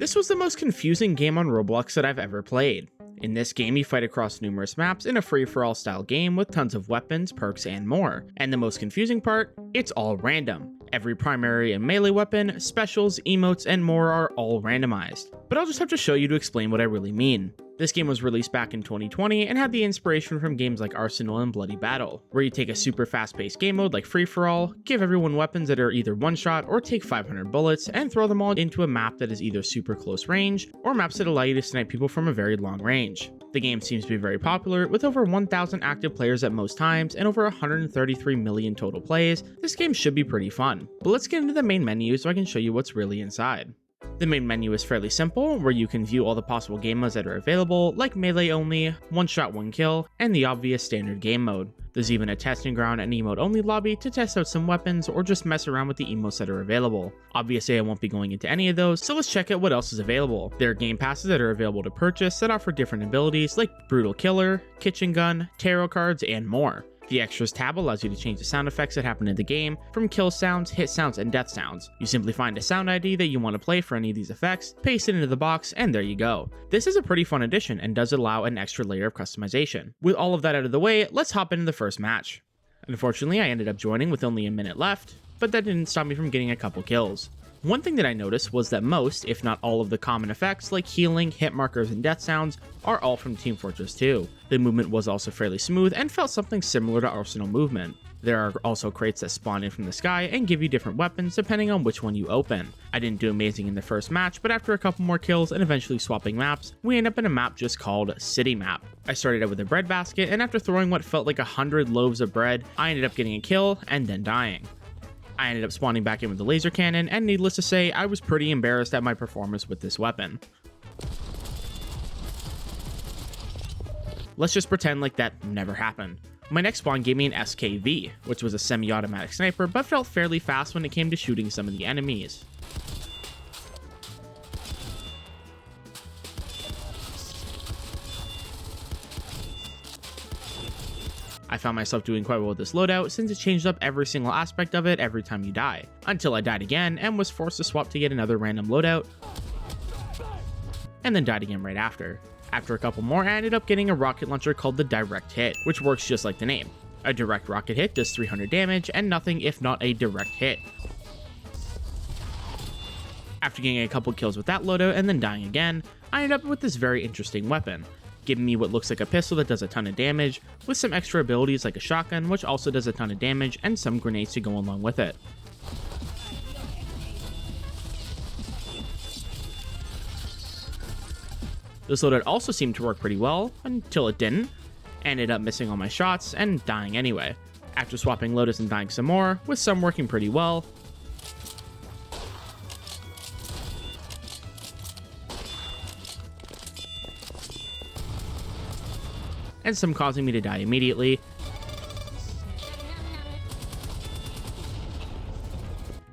This was the most confusing game on Roblox that I've ever played. In this game, you fight across numerous maps in a free-for-all style game with tons of weapons, perks, and more. And the most confusing part, it's all random. Every primary and melee weapon, specials, emotes, and more are all randomized. But I'll just have to show you to explain what I really mean. This game was released back in 2020 and had the inspiration from games like Arsenal and Bloody Battle, where you take a super fast-paced game mode like free-for-all, give everyone weapons that are either one-shot or take 500 bullets, and throw them all into a map that is either super close range, or maps that allow you to snipe people from a very long range. The game seems to be very popular, with over 1,000 active players at most times and over 133 million total plays. This game should be pretty fun. But let's get into the main menu so I can show you what's really inside. The main menu is fairly simple, where you can view all the possible game modes that are available, like melee only, one shot one kill, and the obvious standard game mode. There's even a testing ground and emote only lobby to test out some weapons or just mess around with the emotes that are available. Obviously I won't be going into any of those, so let's check out what else is available. There are game passes that are available to purchase that offer different abilities like Brutal Killer, Kitchen Gun, Tarot cards, and more. The Extras tab allows you to change the sound effects that happen in the game, from kill sounds, hit sounds, and death sounds. You simply find a sound ID that you want to play for any of these effects, paste it into the box, and there you go. This is a pretty fun addition and does allow an extra layer of customization. With all of that out of the way, let's hop into the first match. Unfortunately, I ended up joining with only a minute left, but that didn't stop me from getting a couple kills. One thing that I noticed was that most, if not all of the common effects like healing, hit markers, and death sounds are all from Team Fortress 2. The movement was also fairly smooth and felt something similar to Arsenal movement. There are also crates that spawn in from the sky and give you different weapons depending on which one you open. I didn't do amazing in the first match, but after a couple more kills and eventually swapping maps, we end up in a map just called City Map. I started out with a bread basket, and after throwing what felt like 100 loaves of bread, I ended up getting a kill and then dying. I ended up spawning back in with the laser cannon, and needless to say, I was pretty embarrassed at my performance with this weapon. Let's just pretend like that never happened. My next spawn gave me an SKV, which was a semi-automatic sniper, but felt fairly fast when it came to shooting some of the enemies. I found myself doing quite well with this loadout since it changed up every single aspect of it every time you die, until I died again and was forced to swap to get another random loadout, and then died again right after. After a couple more, I ended up getting a rocket launcher called the Direct Hit, which works just like the name. A direct rocket hit does 300 damage and nothing if not a direct hit. After getting a couple kills with that loadout and then dying again, I ended up with this very interesting weapon, giving me what looks like a pistol that does a ton of damage, with some extra abilities like a shotgun which also does a ton of damage, and some grenades to go along with it. This loadout also seemed to work pretty well, until it didn't. Ended up missing all my shots and dying anyway. After swapping loadouts and dying some more, with some working pretty well, and some causing me to die immediately,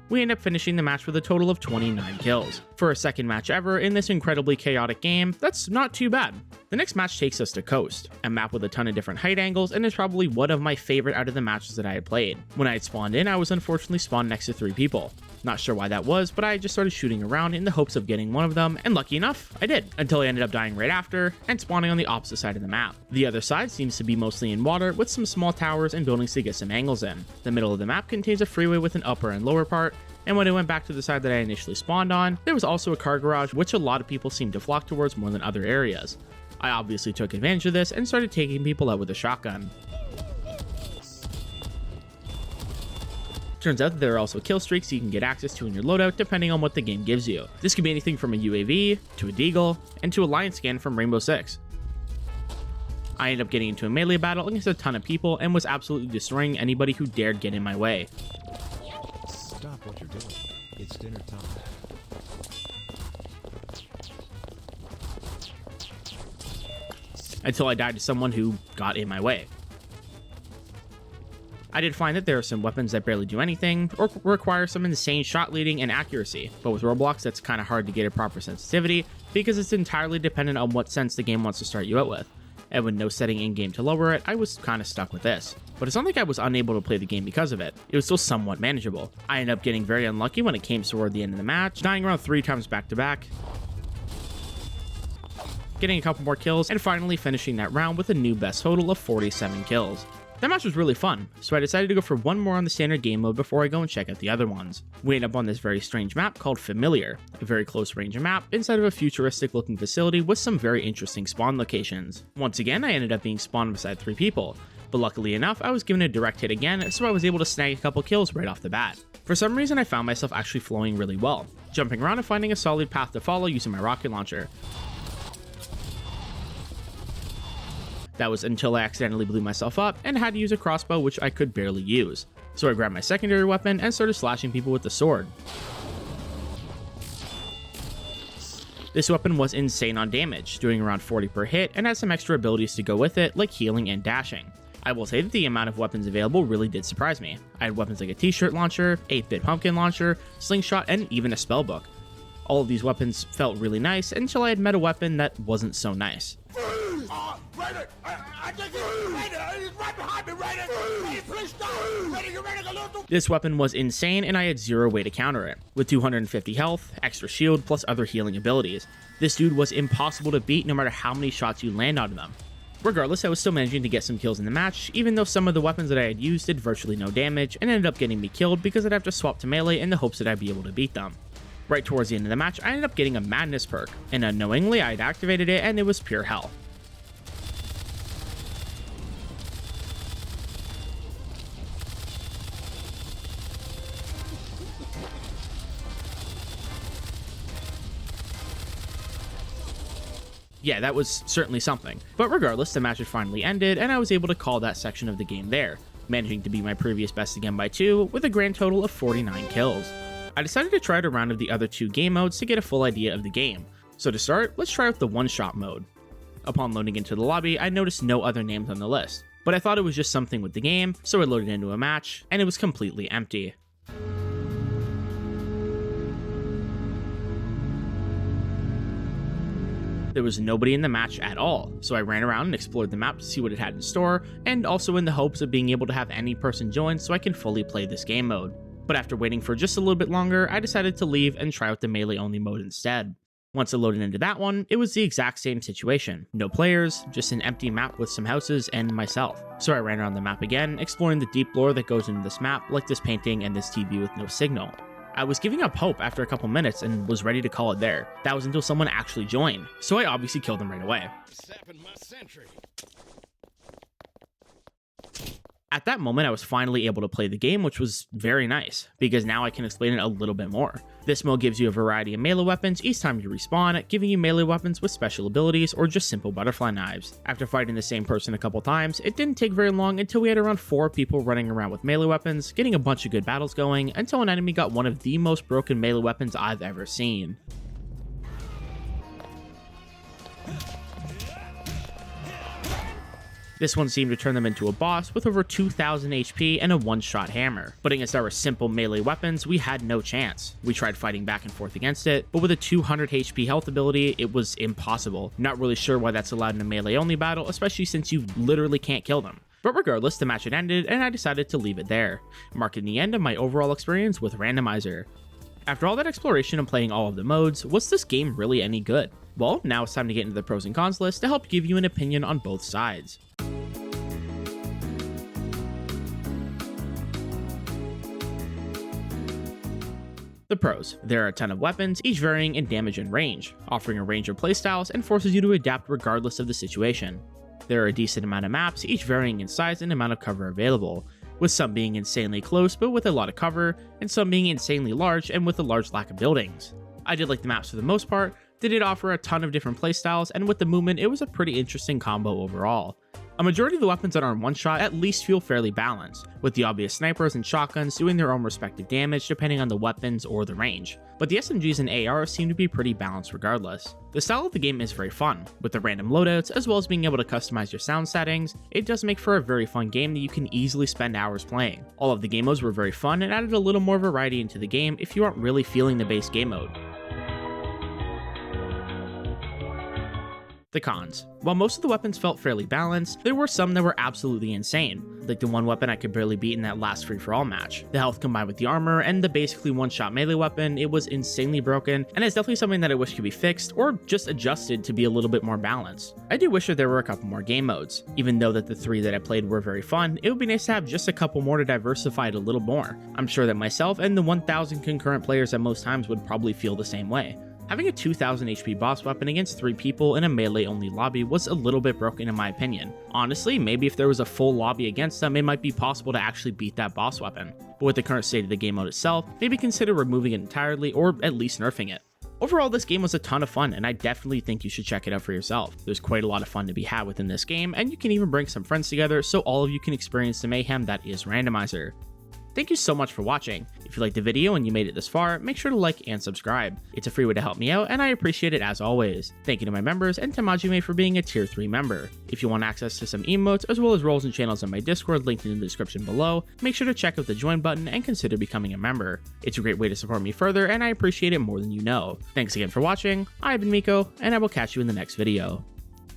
we end up finishing the match with a total of 29 kills. For a second match ever in this incredibly chaotic game, that's not too bad. The next match takes us to Coast, a map with a ton of different height angles, and is probably one of my favorite out of the matches that I had played. When I had spawned in, I was unfortunately spawned next to 3 people. Not sure why that was, but I just started shooting around in the hopes of getting one of them, and lucky enough, I did, until I ended up dying right after, and spawning on the opposite side of the map. The other side seems to be mostly in water, with some small towers and buildings to get some angles in. The middle of the map contains a freeway with an upper and lower part, and when I went back to the side that I initially spawned on, there was also a car garage, which a lot of people seem to flock towards more than other areas. I obviously took advantage of this and started taking people out with a shotgun. Turns out that there are also kill streaks you can get access to in your loadout depending on what the game gives you. This could be anything from a UAV, to a deagle, and to a lion skin from Rainbow Six. I ended up getting into a melee battle against a ton of people and was absolutely destroying anybody who dared get in my way. Stop what you're doing. It's dinner time. Until I died to someone who got in my way. I did find that there are some weapons that barely do anything, or require some insane shot leading and accuracy, but with Roblox that's kind of hard to get a proper sensitivity, because it's entirely dependent on what sense the game wants to start you out with. And with no setting in-game to lower it, I was kind of stuck with this. But it's not like I was unable to play the game because of it. It was still somewhat manageable. I ended up getting very unlucky when it came toward the end of the match, dying around 3 times back to back, getting a couple more kills, and finally finishing that round with a new best total of 47 kills. That match was really fun, so I decided to go for one more on the standard game mode before I go and check out the other ones. We end up on this very strange map called Familiar, a very close range map inside of a futuristic looking facility with some very interesting spawn locations. Once again, I ended up being spawned beside 3 people, but luckily enough, I was given a direct hit again, so I was able to snag a couple kills right off the bat. For some reason, I found myself actually flowing really well, jumping around and finding a solid path to follow using my rocket launcher. That was until I accidentally blew myself up and had to use a crossbow, which I could barely use. So I grabbed my secondary weapon and started slashing people with the sword. This weapon was insane on damage, doing around 40 per hit, and had some extra abilities to go with it, like healing and dashing. I will say that the amount of weapons available really did surprise me. I had weapons like a t-shirt launcher, 8-bit pumpkin launcher, slingshot, and even a spellbook. All of these weapons felt really nice until I had met a weapon that wasn't so nice. This weapon was insane and I had zero way to counter it. With 250 health, extra shield, plus other healing abilities. This dude was impossible to beat no matter how many shots you land on him. Regardless, I was still managing to get some kills in the match, even though some of the weapons that I had used did virtually no damage and ended up getting me killed because I'd have to swap to melee in the hopes that I'd be able to beat them. Right towards the end of the match, I ended up getting a madness perk, and unknowingly I had activated it and it was pure hell. Yeah, that was certainly something. But regardless, the match had finally ended, and I was able to call that section of the game there, managing to beat my previous best again by 2, with a grand total of 49 kills. I decided to try out a round of the other 2 game modes to get a full idea of the game. So to start, let's try out the one-shot mode. Upon loading into the lobby, I noticed no other names on the list, but I thought it was just something with the game, so I loaded into a match, and it was completely empty. There was nobody in the match at all, so I ran around and explored the map to see what it had in store, and also in the hopes of being able to have any person join so I can fully play this game mode. But after waiting for just a little bit longer, I decided to leave and try out the melee only mode instead. Once I loaded into that one, it was the exact same situation. No players, just an empty map with some houses and myself. So I ran around the map again, exploring the deep lore that goes into this map, like this painting and this TV with no signal. I was giving up hope after a couple minutes and was ready to call it there. That was until someone actually joined, so I obviously killed them right away. At that moment, I was finally able to play the game, which was very nice, because now I can explain it a little bit more. This mode gives you a variety of melee weapons each time you respawn, giving you melee weapons with special abilities or just simple butterfly knives. After fighting the same person a couple times, it didn't take very long until we had around 4 people running around with melee weapons, getting a bunch of good battles going, until an enemy got one of the most broken melee weapons I've ever seen. This one seemed to turn them into a boss with over 2,000 HP and a one-shot hammer. But against our simple melee weapons, we had no chance. We tried fighting back and forth against it, but with a 200 HP health ability, it was impossible. Not really sure why that's allowed in a melee-only battle, especially since you literally can't kill them. But regardless, the match had ended, and I decided to leave it there, marking the end of my overall experience with Randomizer. After all that exploration and playing all of the modes, was this game really any good? Well, now it's time to get into the pros and cons list to help give you an opinion on both sides. The pros. There are a ton of weapons, each varying in damage and range, offering a range of playstyles and forces you to adapt regardless of the situation. There are a decent amount of maps, each varying in size and amount of cover available, with some being insanely close but with a lot of cover, and some being insanely large and with a large lack of buildings. I did like the maps for the most part. They did offer a ton of different playstyles, and with the movement, it was a pretty interesting combo overall. A majority of the weapons that are in one shot at least feel fairly balanced, with the obvious snipers and shotguns doing their own respective damage depending on the weapons or the range, but the SMGs and ARs seem to be pretty balanced regardless. The style of the game is very fun, with the random loadouts as well as being able to customize your sound settings. It does make for a very fun game that you can easily spend hours playing. All of the game modes were very fun and added a little more variety into the game if you aren't really feeling the base game mode. The cons. While most of the weapons felt fairly balanced, there were some that were absolutely insane. Like the one weapon I could barely beat in that last free-for-all match. The health combined with the armor and the basically one-shot melee weapon, it was insanely broken, and it's definitely something that I wish could be fixed or just adjusted to be a little bit more balanced. I do wish that there were a couple more game modes. Even though that the 3 that I played were very fun, it would be nice to have just a couple more to diversify it a little more. I'm sure that myself and the 1000 concurrent players at most times would probably feel the same way. Having a 2000 HP boss weapon against 3 people in a melee-only lobby was a little bit broken in my opinion. Honestly, maybe if there was a full lobby against them, it might be possible to actually beat that boss weapon. But with the current state of the game mode itself, maybe consider removing it entirely or at least nerfing it. Overall, this game was a ton of fun, and I definitely think you should check it out for yourself. There's quite a lot of fun to be had within this game, and you can even bring some friends together so all of you can experience the mayhem that is Randomizer. Thank you so much for watching. If you liked the video and you made it this far, make sure to like and subscribe. It's a free way to help me out, and I appreciate it as always. Thank you to my members and to Majime for being a tier 3 member. If you want access to some emotes as well as roles and channels on my Discord linked in the description below, make sure to check out the join button and consider becoming a member. It's a great way to support me further, and I appreciate it more than you know. Thanks again for watching. I've been Miko, and I will catch you in the next video.